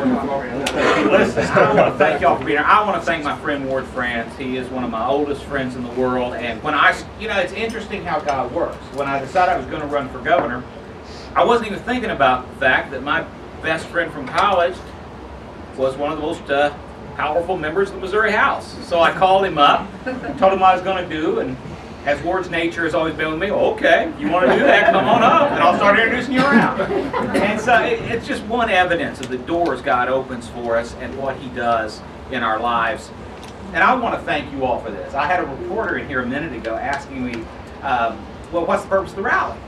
Listen, I want to thank y'all for being here. I want to thank my friend Ward France. He is one of my oldest friends in the world. And when it's interesting how God works. When I decided I was going to run for governor, I wasn't even thinking about the fact that my best friend from college was one of the most powerful members of the Missouri House. So I called him up, told him what I was going to do, and as Ward's nature has always been with me, okay, if you want to do that, come on up, and I'll start introducing you around. And so it's just one evidence of the doors God opens for us and what He does in our lives. And I want to thank you all for this. I had a reporter in here a minute ago asking me, well, what's the purpose of the rally?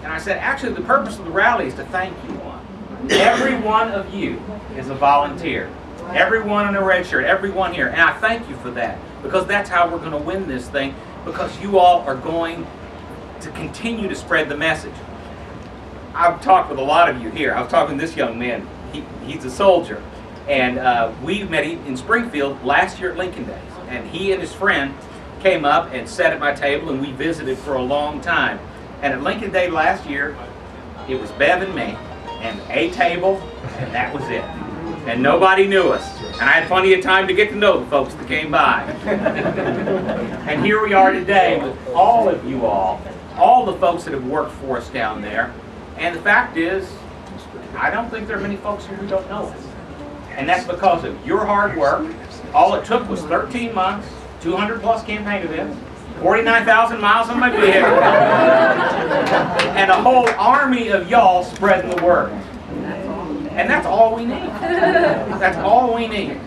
And I said, actually, the purpose of the rally is to thank you one. Every one of you is a volunteer. Everyone in a red shirt, everyone here. And I thank you for that, because that's how we're going to win this thing, because you all are going to continue to spread the message. I've talked with a lot of you here. I was talking to this young man. He's a soldier. And we met in Springfield last year at Lincoln Days. And he and his friend came up and sat at my table, and we visited for a long time. And at Lincoln Day last year, it was Bev and me, and a table, and that was it. And nobody knew us. And I had plenty of time to get to know the folks that came by. And here we are today with all of you all the folks that have worked for us down there. And the fact is, I don't think there are many folks here who don't know us. And that's because of your hard work. All it took was 13 months, 200 plus campaign events, 49,000 miles on my vehicle, and a whole army of y'all spreading the word. And that's all we need. That's all we need.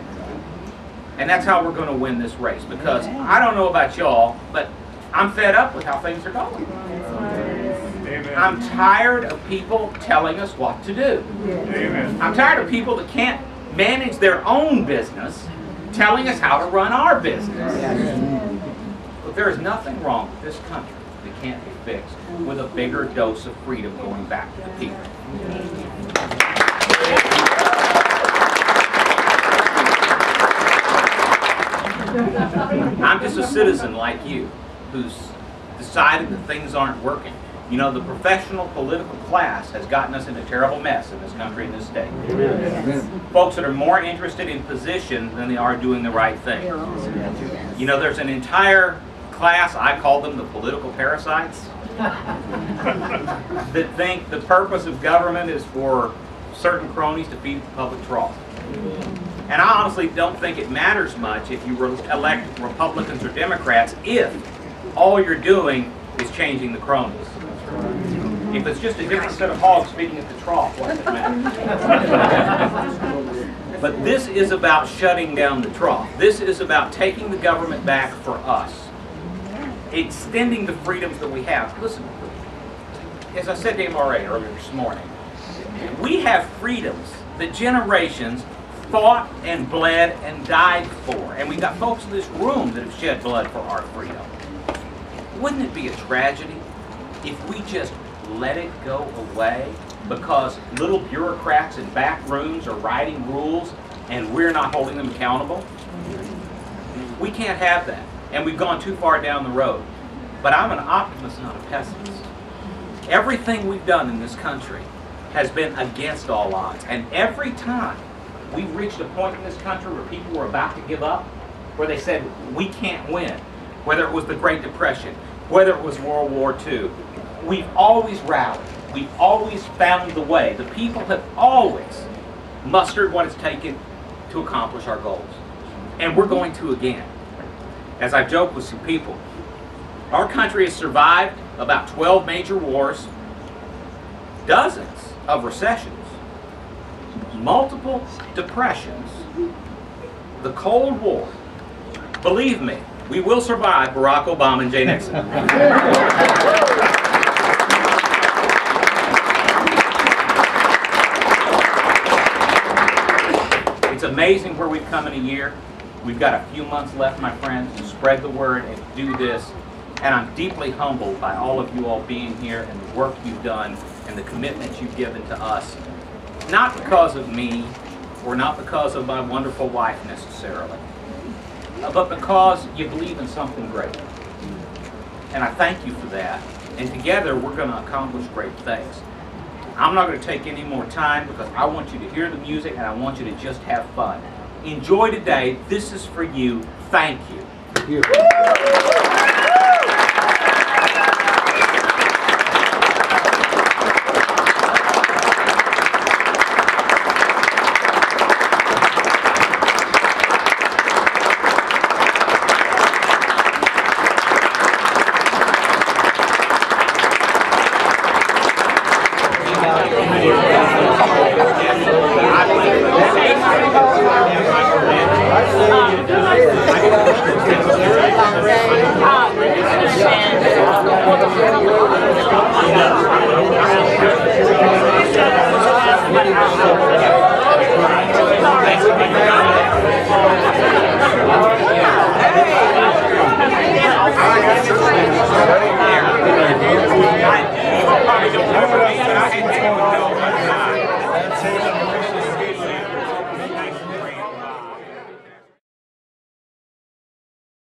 And that's how we're going to win this race. Because I don't know about y'all, but I'm fed up with how things are going. I'm tired of people telling us what to do. I'm tired of people that can't manage their own business telling us how to run our business. But there is nothing wrong with this country that can't be fixed with a bigger dose of freedom going back to the people. I'm just a citizen like you who's decided that things aren't working. You know, the professional political class has gotten us in a terrible mess in this country and this state. Folks that are more interested in position than they are doing the right thing. You know, there's an entire class, I call them the political parasites, that think the purpose of government is for certain cronies to feed the public trough. And I honestly don't think it matters much if you elect Republicans or Democrats if all you're doing is changing the cronies. If it's just a different set of hogs feeding at the trough, what does it matter? But this is about shutting down the trough. This is about taking the government back for us. Extending the freedoms that we have. Listen, as I said to MRA earlier this morning, we have freedoms that generations fought and bled and died for. And we've got folks in this room that have shed blood for our freedom. Wouldn't it be a tragedy if we just let it go away because little bureaucrats in back rooms are writing rules and we're not holding them accountable? We can't have that. And we've gone too far down the road. But I'm an optimist, not a pessimist. Everything we've done in this country has been against all odds. And every time we've reached a point in this country where people were about to give up, where they said, we can't win, whether it was the Great Depression, whether it was World War II, we've always rallied. We've always found the way. The people have always mustered what it's taken to accomplish our goals. And we're going to again. As I've joked with some people, our country has survived about 12 major wars, dozens of recessions, multiple depressions, the Cold War. Believe me, we will survive Barack Obama and Jay Nixon. It's amazing where we've come in a year. We've got a few months left, my friends, to spread the word and do this. And I'm deeply humbled by all of you all being here and the work you've done and the commitment you've given to us. Not because of me or not because of my wonderful wife necessarily, but because you believe in something great. And I thank you for that. And together we're going to accomplish great things. I'm not going to take any more time because I want you to hear the music and I want you to just have fun. Enjoy today. This is for you. Thank you. Thank you.